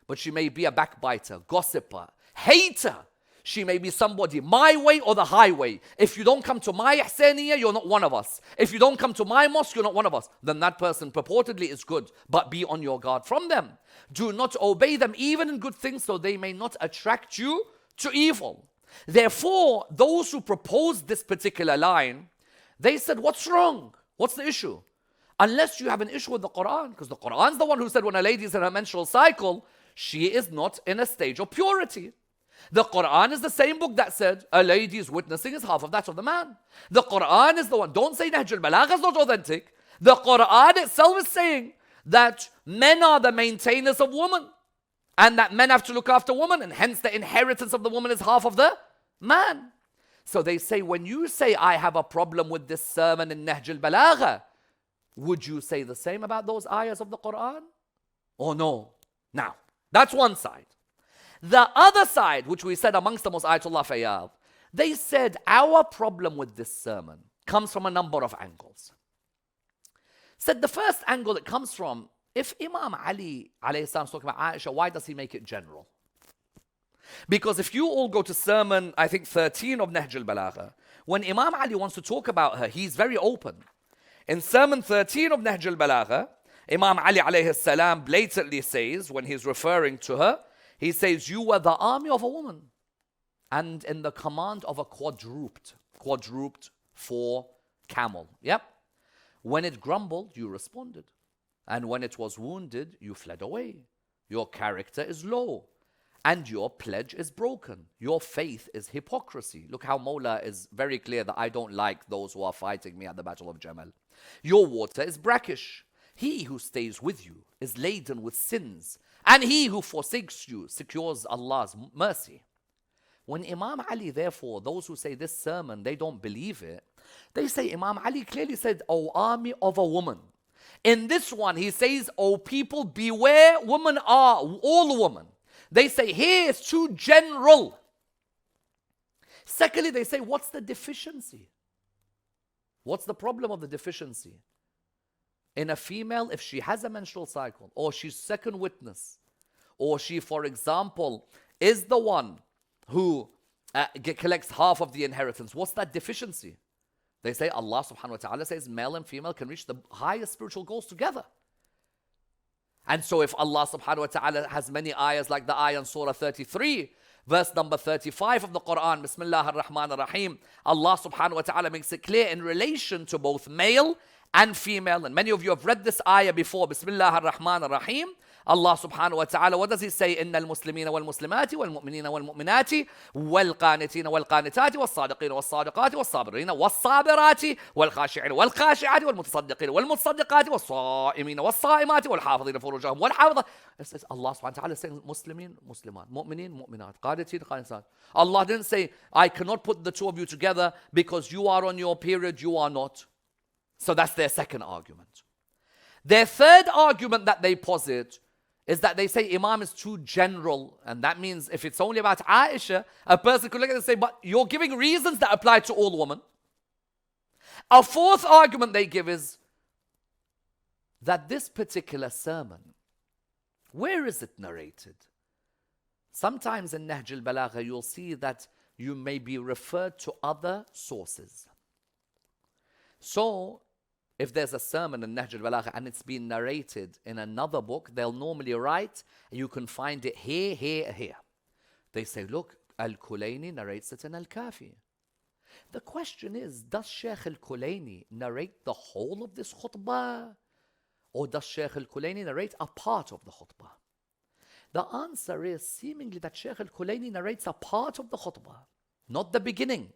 but she may be a backbiter, gossiper, hater. She may be somebody my way or the highway. If you don't come to my ihsaniyah, you're not one of us. If you don't come to my mosque, you're not one of us. Then that person purportedly is good, but be on your guard from them. Do not obey them even in good things, so they may not attract you to evil. Therefore, those who proposed this particular line, they said, what's wrong? What's the issue? Unless you have an issue with the Quran, because the Quran's the one who said when a lady is in her menstrual cycle, she is not in a stage of purity. The Quran is the same book that said a lady's witnessing is half of that of the man. The Quran is the one. Don't say Nahjul Balagha is not authentic. The Quran itself is saying that men are the maintainers of women, and that men have to look after women, and hence the inheritance of the woman is half of the man. So they say, when you say I have a problem with this sermon in Nahjul Balagha, would you say the same about those ayahs of the Quran? Or no? Now, that's one side. The other side, which we said amongst the most Ayatollah Fayyad, they said our problem with this sermon comes from a number of angles. Said the first angle it comes from, if Imam Ali alayhi salam is talking about Aisha, why does he make it general? Because if you all go to sermon, I think 13 of Nahjul Balagha, when Imam Ali wants to talk about her, he's very open. In sermon 13 of Nahjul Balagha, Imam Ali alayhi salam blatantly says, when he's referring to her, he says, you were the army of a woman and in the command of a quadruped for camel. Yep. When it grumbled, you responded. And when it was wounded, you fled away. Your character is low and your pledge is broken. Your faith is hypocrisy. Look how Mawla is very clear that I don't like those who are fighting me at the Battle of Jamal. Your water is brackish. He who stays with you is laden with sins, and he who forsakes you secures Allah's mercy. When Imam Ali, therefore, those who say this sermon, they don't believe it, they say Imam Ali clearly said, O army of a woman. In this one, he says, O people, beware, women are all women. They say, here is too general. Secondly, they say, what's the deficiency? What's the problem of the deficiency? In a female, if she has a menstrual cycle, or she's second witness, or she, for example, is the one who collects half of the inheritance, what's that deficiency? They say Allah subhanahu wa ta'ala says male and female can reach the highest spiritual goals together. And so if Allah subhanahu wa ta'ala has many ayahs like the ayah in Surah 33, verse number 35 of the Quran, Bismillah ar-Rahman ar-Rahim, Allah subhanahu wa ta'ala makes it clear in relation to both male and female. And many of you have read this ayah before, Bismillah ar-Rahman ar-Rahim. Allah subhanahu wa ta'ala, what does he say? إِنَّ الْمُسْلِمِينَ وَالْمُسْلِمَاتِ وَالْمُؤْمِنِينَ وَالْمُؤْمِنَاتِ وَالْقَانِتِينَ وَالْقَانِتَاتِ وَالصَّادِقِينَ وَالصَّادِقَاتِ وَالصَّابِرِينَ وَالصَّابِرَاتِ وَالْخَاشِعِينَ وَالْخَاشِعَاتِ وَالْمُتَصَدِّقِينَ وَالْمُتَصَدِّقَاتِ وَالصَّائِمِينَ وَالصَّائِمَاتِ وَالْحَافِظِينَ فُرُوجَهُم وَالْحَافِظَاتِ. It says Allah subhanahu wa ta'ala is saying Muslimin, Muslimat, Mu'minin, Mu'minat, Qanitin, Qanitat. Allah didn't say, I cannot put the two of you together because you are on your period, you are not. So that's their second argument. Their third argument that they posit is that they say Imam is too general, and that means if it's only about Aisha, a person could look at it and say, but you're giving reasons that apply to all women. A fourth argument they give is that this particular sermon, where is it narrated? Sometimes in Nahjul Balagha you'll see that you may be referred to other sources. So, if there's a sermon in Nahjul Balagha and it's been narrated in another book, they'll normally write, you can find it here, here, here. They say, look, Al-Kulayni narrates it in Al-Kafi. The question is, does Shaykh Al-Kulayni narrate the whole of this khutbah? Or does Shaykh Al-Kulayni narrate a part of the khutbah? The answer is seemingly that Shaykh Al-Kulayni narrates a part of the khutbah, not the beginning.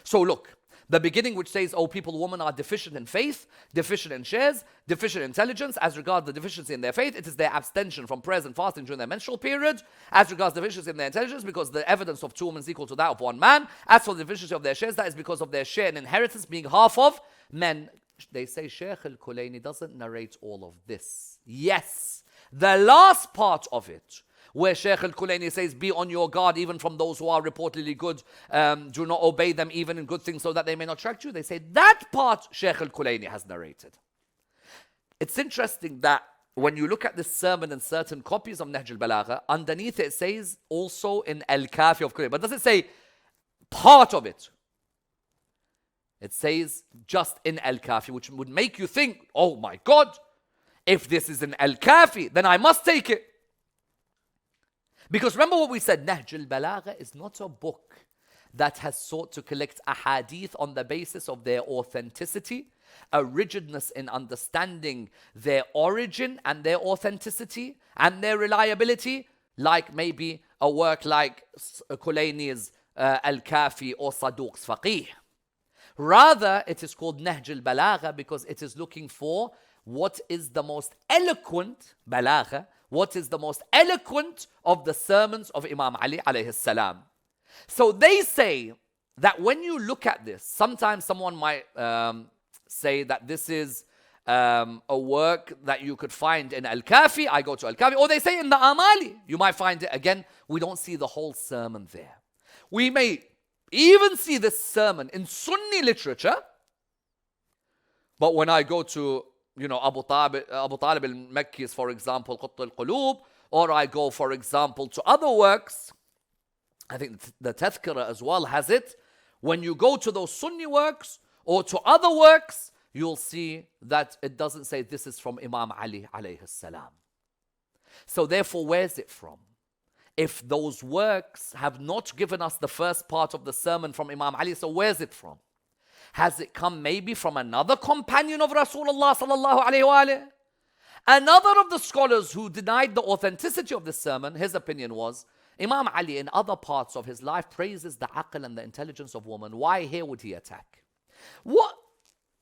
So look, the beginning which says, oh people, women are deficient in faith, deficient in shares, deficient in intelligence. As regards the deficiency in their faith, it is their abstention from prayers and fasting during their menstrual period. As regards the deficiency in their intelligence, because the evidence of two women is equal to that of one man. As for the deficiency of their shares, that is because of their share in inheritance being half of men. they say Shaykh al-Kulaini doesn't narrate all of this. Yes, the last part of it, where Shaykh al-Kulaini says, be on your guard even from those who are reportedly good, do not obey them even in good things so that they may not attract you. They say that part Shaykh al-Kulaini has narrated. It's interesting that when you look at this sermon in certain copies of Nahjul Balagha, underneath it says also in Al-Kafi of Kulaini, but does it say part of it? It says just in Al-Kafi, which would make you think, oh my God, if this is in Al-Kafi, then I must take it. Because remember what we said, Nahjul Balagha is not a book that has sought to collect ahadith on the basis of their authenticity, a rigidness in understanding their origin and their authenticity and their reliability, like maybe a work like Kulaini's Al-Kafi or Saduq's Faqih. Rather, it is called Nahjul Balagha because it is looking for what is the most eloquent balagha, what is the most eloquent of the sermons of Imam Ali alayhi salam. So they say that when you look at this, sometimes someone might say that this is a work that you could find in Al-Kafi, I go to Al-Kafi, or they say in the Amali, you might find it. Again, we don't see the whole sermon there. We may even see this sermon in Sunni literature, but when I go to, Abu Talib al-Makki's, for example, Qutt al-Qulub, or I go, for example, to other works, I think the Tadhkirah as well has it. When you go to those Sunni works or to other works, you'll see that it doesn't say this is from Imam Ali alayhi salam. So therefore, where's it from? If those works have not given us the first part of the sermon from Imam Ali, so where's it from? Has it come maybe from another companion of Rasulullah sallallahu alayhi wa alayhi? Another of the scholars who denied the authenticity of this sermon, his opinion was, Imam Ali in other parts of his life praises the aql and the intelligence of women. Why here would he attack? What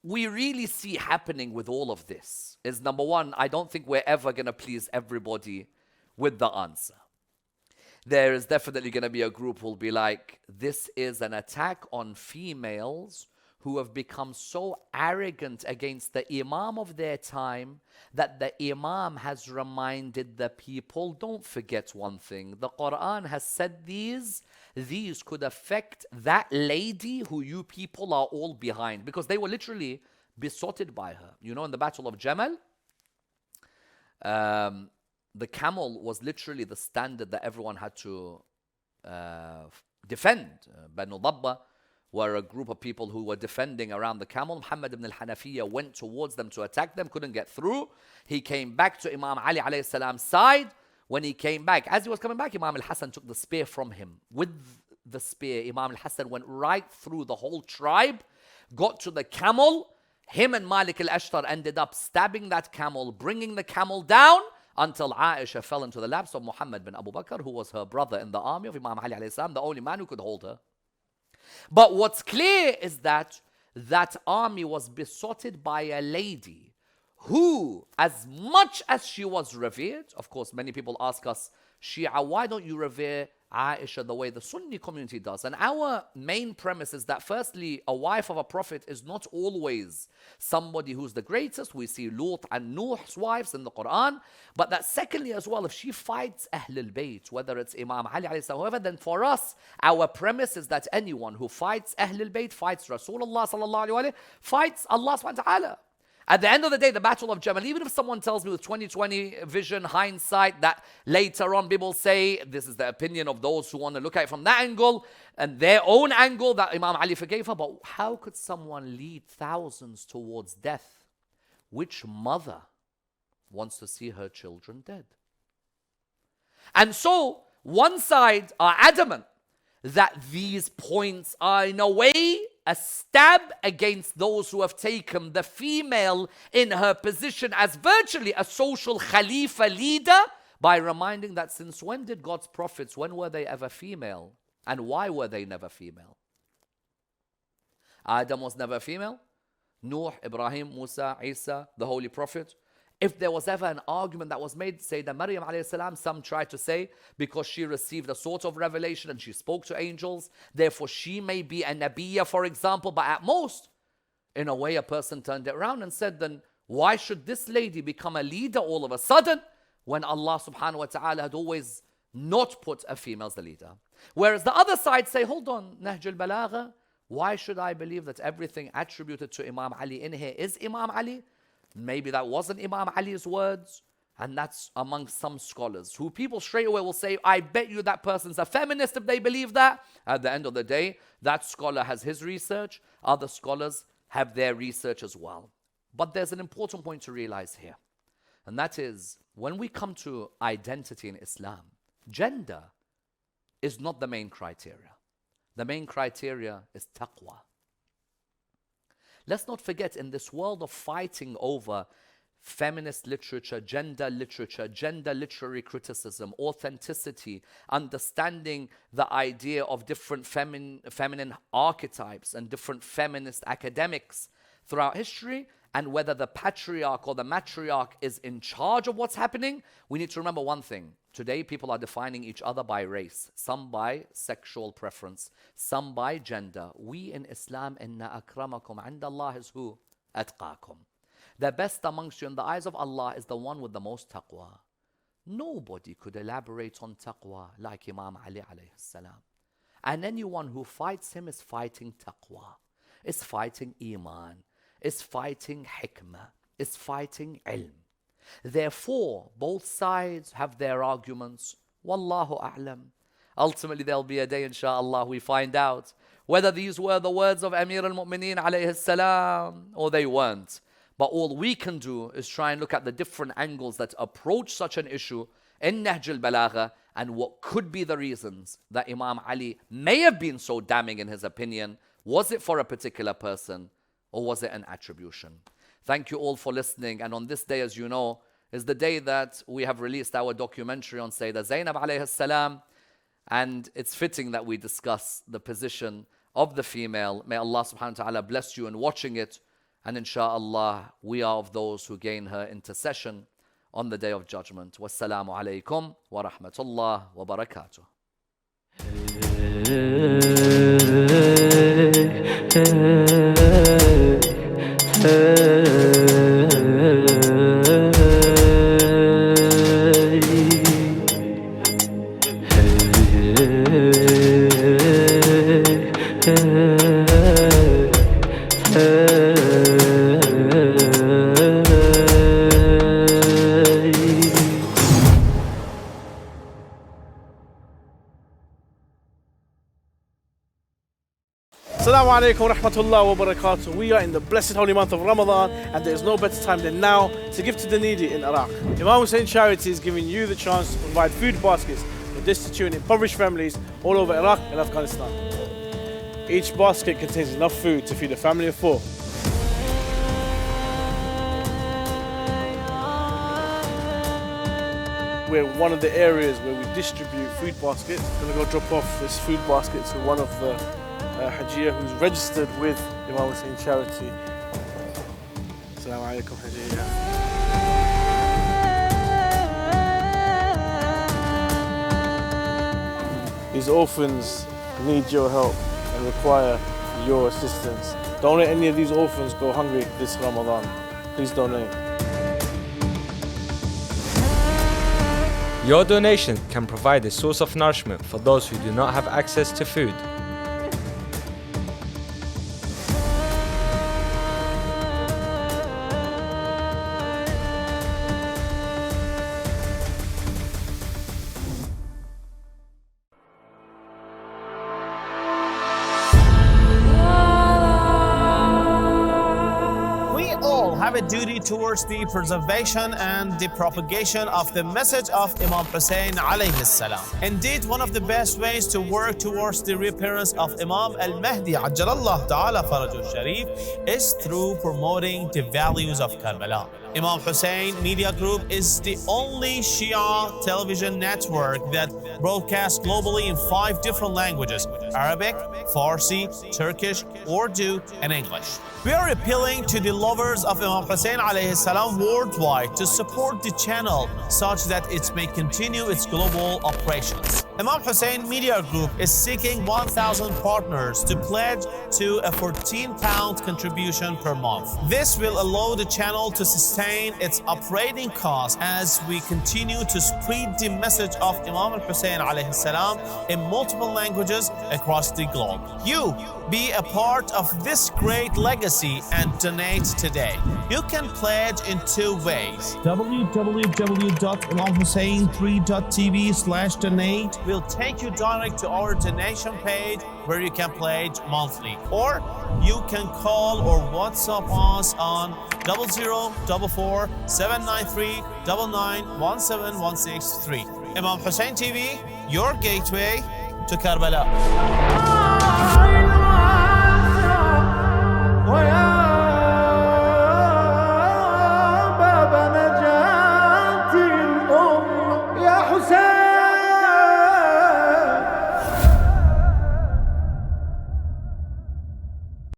we really see happening with all of this is, number one, I don't think we're ever going to please everybody with the answer. There is definitely going to be a group who will be like, this is an attack on females who have become so arrogant against the Imam of their time that the Imam has reminded the people, don't forget one thing, the Quran has said these could affect that lady who you people are all behind, because they were literally besotted by her. In the Battle of Jamal, the camel was literally the standard that everyone had to defend. Banu Dabba were a group of people who were defending around the camel. Muhammad ibn al-Hanafiyyah went towards them to attack them, couldn't get through. He came back to Imam Ali alayhi salam's side. When he came back, as he was coming back, Imam al-Hasan took the spear from him. With the spear, Imam al-Hasan went right through the whole tribe, got to the camel. Him and Malik al-Ashtar ended up stabbing that camel, bringing the camel down, until Aisha fell into the laps of Muhammad bin Abu Bakr, who was her brother in the army of Imam Ali alayhi salam, the only man who could hold her. But what's clear is that that army was besotted by a lady who, as much as she was revered, of course, many people ask us, Shia, why don't you revere Aisha the way the Sunni community does? And our main premise is that firstly, a wife of a prophet is not always somebody who's the greatest. We see Lut and Nuh's wives in the Quran. But that secondly as well, if she fights Ahlul Bayt, whether it's Imam Ali alayhi salam, whoever, then for us, our premise is that anyone who fights Ahlul Bayt, fights Rasulullah sallallahu alayhi wa sallam, fights Allah subhanahu wa ta'ala. At the end of the day, the Battle of Jamal, even if someone tells me with 2020 vision, hindsight, that later on people say, this is the opinion of those who want to look at it from that angle, and their own angle, that Imam Ali forgave her, but how could someone lead thousands towards death? Which mother wants to see her children dead? And so, one side are adamant that these points are in a way a stab against those who have taken the female in her position as virtually a social Khalifa leader, by reminding that since when did God's prophets, when were they ever female? And why were they never female? Adam was never female. Nuh, Ibrahim, Musa, Isa, the Holy Prophet. If there was ever an argument that was made, Sayyidah Maryam alayhi salam, some try to say because she received a sort of revelation and she spoke to angels, therefore she may be a Nabiyya, for example, but at most, In a way, a person turned it around and said, then why should this lady become a leader all of a sudden when Allah subhanahu wa ta'ala had always not put a female as the leader? Whereas the other side say, hold on, Nahjul Balagha, why should I believe that everything attributed to Imam Ali in here is Imam Ali? Maybe that wasn't Imam Ali's words. And that's among some scholars who people straight away will say, I bet you that person's a feminist if they believe that. At the end of the day, that scholar has his research. Other scholars have their research as well. But there's an important point to realize here. And that is, when we come to identity in Islam, gender is not the main criteria. The main criteria is taqwa. Let's not forget, in this world of fighting over feminist literature, gender literary criticism, authenticity, understanding the idea of different feminine archetypes and different feminist academics throughout history, and whether the patriarch or the matriarch is in charge of what's happening, we need to remember one thing. Today, people are defining each other by race, some by sexual preference, some by gender. We in Islam, inna akramakum indallahi is who? Atqakum. The best amongst you in the eyes of Allah is the one with the most taqwa. Nobody could elaborate on taqwa like Imam Ali alayhi salam. And anyone who fights him is fighting taqwa, is fighting iman, is fighting hikmah, is fighting ilm. Therefore, both sides have their arguments. Wallahu a'lam. Ultimately, there'll be a day, inshallah, we find out whether these were the words of Amir al-Mu'mineen alayhi salam or they weren't. But all we can do is try and look at the different angles that approach such an issue in Nahjul Balagha and what could be the reasons that Imam Ali may have been so damning in his opinion. Was it for a particular person or was it an attribution? Thank you all for listening. And on this day, as you know, is the day that we have released our documentary on Sayyidah Zainab alayhi salam. And it's fitting that we discuss the position of the female. May Allah subhanahu wa ta'ala bless you in watching it. And inshallah, we are of those who gain her intercession on the day of judgment. Wassalamu alaikum wa rahmatullah wa barakatuh. Assalamu alaikum wa rahmatullah wa barakatuh. We are in the blessed holy month of Ramadan, and there is no better time than now to give to the needy in Iraq. Imam Hussein Charity is giving you the chance to provide food baskets for destitute and impoverished families all over Iraq and Afghanistan. Each basket contains enough food to feed a family of 4. We're one of the areas where we distribute food baskets. I'm going to go drop off this food basket to one of the Hajia who's registered with Imam Hussein Charity. Assalamu alaikum, Hajia. These orphans need your help and require your assistance. Don't let any of these orphans go hungry this Ramadan. Please donate. Your donation can provide a source of nourishment for those who do not have access to food. have a duty towards the preservation and the propagation of the message of Imam Hussein alayhi salam. Indeed, one of the best ways to work towards the reappearance of Imam al-Mahdi ajjalallahu ta'ala farajul sharif is through promoting the values of Karbala. Imam Hussein Media Group is the only Shia television network that broadcasts globally in 5 different languages: Arabic, Farsi, Turkish, Urdu, and English. We are appealing to the lovers of Imam Hussein alayhi salam worldwide to support the channel such that it may continue its global operations. Imam Hussein Media Group is seeking 1,000 partners to pledge to a £14 contribution per month. This will allow the channel to sustain its operating costs as we continue to spread the message of Imam Hussein alayhi salam in multiple languages across the globe. You be a part of this great legacy and donate today. You can pledge in two ways. www.imamhussain3.tv/donate will take you direct to our donation page where you can pledge monthly. Or you can call or WhatsApp us on 0044 793 9917163. Imam Hussein TV, your gateway to Karbala.